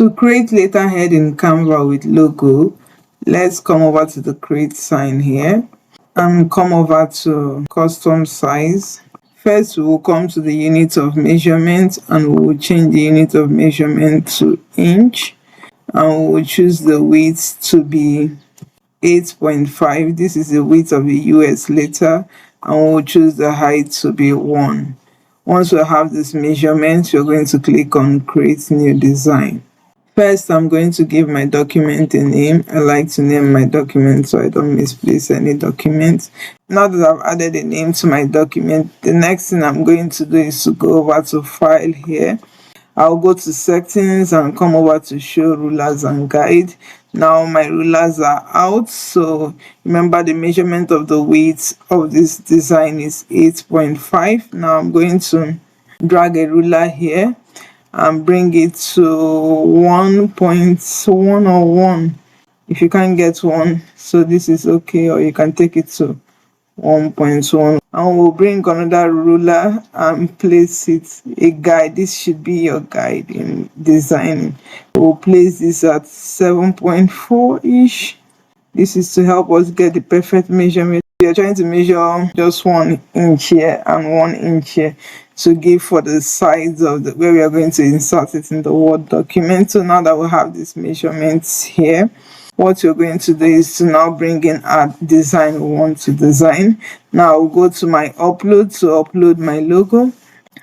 To create letterhead in Canva with logo, let's come over to the create sign here and come over to custom size. First, we will come to the unit of measurement and we will change the unit of measurement to inch, and we will choose the width to be 8.5. This is the width of a US letter, and we will choose the height to be 1. Once we have this measurement, you're going to click on create new design. First, I'm going to give my document a name. I like to name my document so I don't misplace any document. Now that I've added a name to my document, the next thing I'm going to do is to go over to file here. I'll go to settings and come over to show rulers and guide. Now my rulers are out, so remember the measurement of the width of this design is 8.5. Now I'm going to drag a ruler here and bring it to 1.1 or 1 if you can't get 1, so this is okay, or you can take it to 1.1. and we'll bring another ruler and place it a guide. This should be your guide in designing. We'll place this at 7.4 ish. This is to help us get the perfect measurement. We are trying to measure just 1 inch here and 1 inch here to give for the size of the where we are going to insert it in the Word document. So now that we have these measurements here, what you're going to do is to now bring in our design we want to design. Now I'll go to my upload to upload my logo.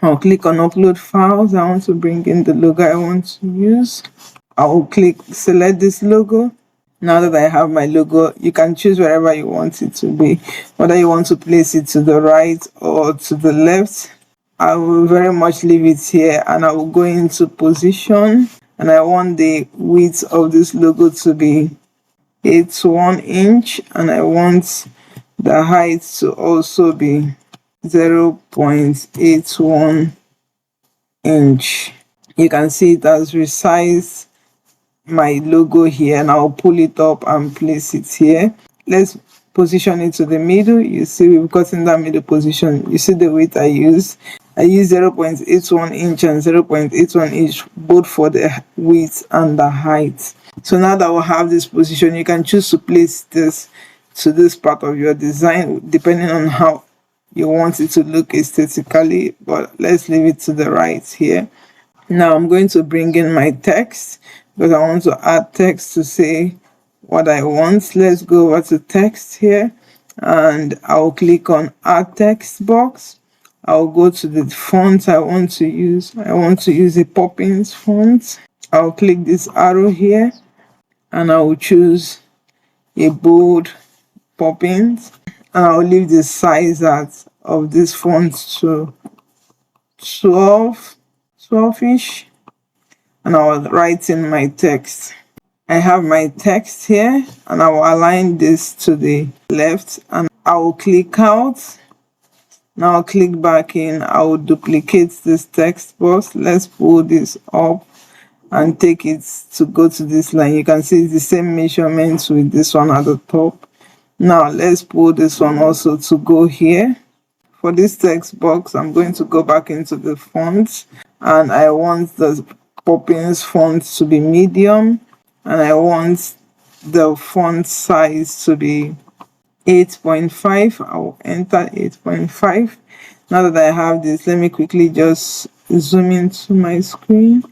I'll click on upload files. I want to bring in the logo I want to use. I'll select this logo. Now that I have my logo, you can choose wherever you want it to be, whether you want to place it to the right or to the left. I will very much leave it here, and I will go into position, and I want the width of this logo to be 1 inch, and I want the height to also be 0.81 inch. You can see it has resized my logo here, and I'll pull it up and place it here. Let's position it to the middle. You see we've gotten that middle position. You see the width I use 0.81 inch and 0.81 inch both for the width and the height. So now that we have this position, you can choose to place this to this part of your design depending on how you want it to look aesthetically, but let's leave it to the right here. Now I'm going to bring in my text because I want to add text to say what I want. Let's go over to text here, and I'll click on add text box. I'll go to the font I want to use. I want to use a Poppins font. I'll click this arrow here and I will choose a bold Poppins, and I'll leave the size of this font to 12-ish, and I'll write in my text. I have my text here, and I will align this to the left, and I will click out. Now I'll click back in. I will duplicate this text box. Let's pull this up and take it to go to this line. You can see it's the same measurements with this one at the top. Now let's pull this one also to go here. For this text box, I'm going to go back into the font, and I want the Poppins font to be medium, and I want the font size to be 8.5. I'll enter 8.5. Now that I have this, let me quickly just zoom into my screen,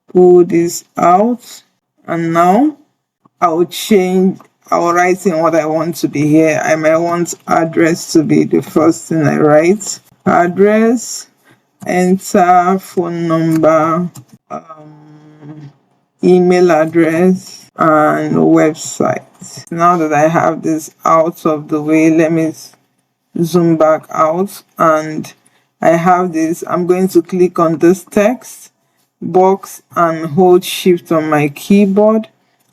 pull this out, and now I'll write in what I want to be here. I might want address to be the first thing I write. Address, enter phone number, email address, and website. Now that I have this out of the way, let me zoom back out, and I have this. I'm going to click on this text box and hold shift on my keyboard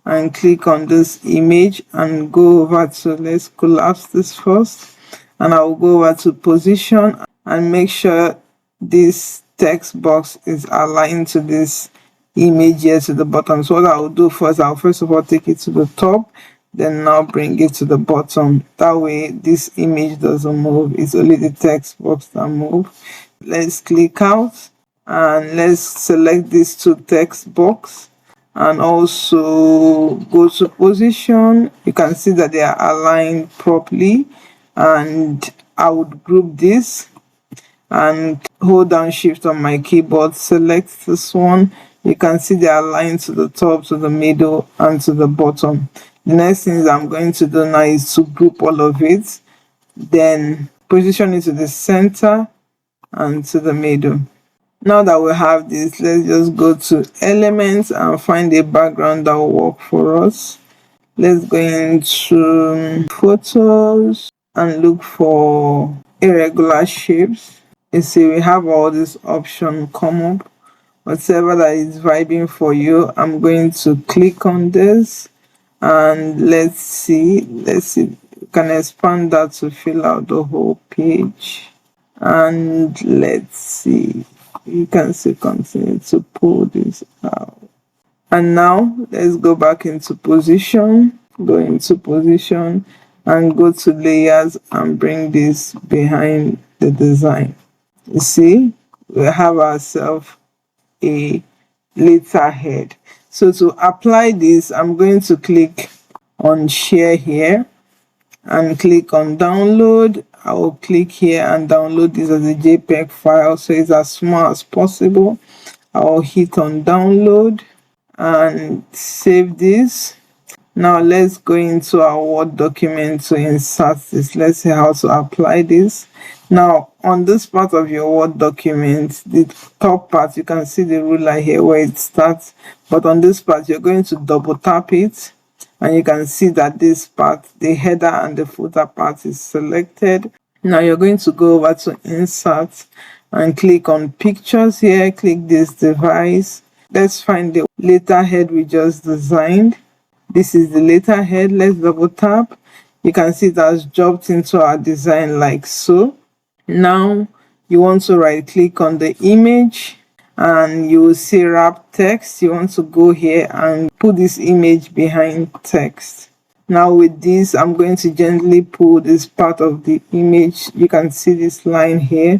and click on this image and go over to, let's collapse this first, and I will go over to position and make sure this text box is aligned to this image here to the bottom. So what I will do first, I'll first of all take it to the top, then now bring it to the bottom. That way this image doesn't move, it's only the text box that moves. Let's click out and let's select these two text box and also go to position. You can see that they are aligned properly, and I would group this and hold down shift on my keyboard, select this one. You can see they are aligned to the top, to the middle, and to the bottom. The next thing I'm going to do now is to group all of it, then position it to the center and to the middle. Now that we have this, let's just go to elements and find a background that will work for us. Let's go into photos and look for irregular shapes. You see we have all these options come up. Whatever that is vibing for you, I'm going to click on this, and let's see, you can expand that to fill out the whole page. And let's see, you can see continue to pull this out. And now let's go back into position, go into position and go to layers and bring this behind the design. You see, we have ourselves a letterhead. So to apply this, I'm going to click on share here and click on download. I will click here and download this as a JPEG file, so it's as small as possible. I will hit on download and save this. Now let's go into our Word document to insert this. Let's see how to apply this. Now on this part of your Word document, the top part, you can see the ruler here where it starts, but on this part you're going to double tap it, and you can see that this part, the header and the footer part, is selected. Now you're going to go over to insert and click on pictures here, click this device. Let's find the letterhead we just designed. This is the letterhead. Let's double tap. You can see it has dropped into our design like so. Now you want to right click on the image and you will see wrap text. You want to go here and put this image behind text. Now with this, I'm going to gently pull this part of the image. You can see this line here,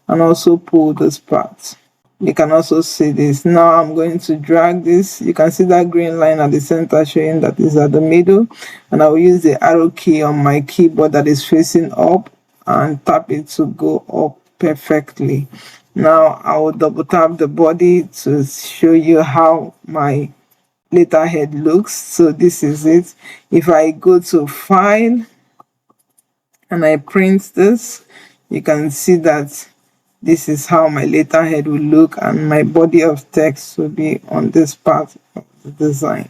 and also pull this part. You can also see this. Now I'm going to drag this. You can see that green line at the center showing that is at the middle, and I will use the arrow key on my keyboard that is facing up and tap it to go up perfectly. Now I will double tap the body to show you how my letterhead looks. So this is it. If I go to file and I print this, you can see that this is how my letterhead will look, and my body of text will be on this part of the design.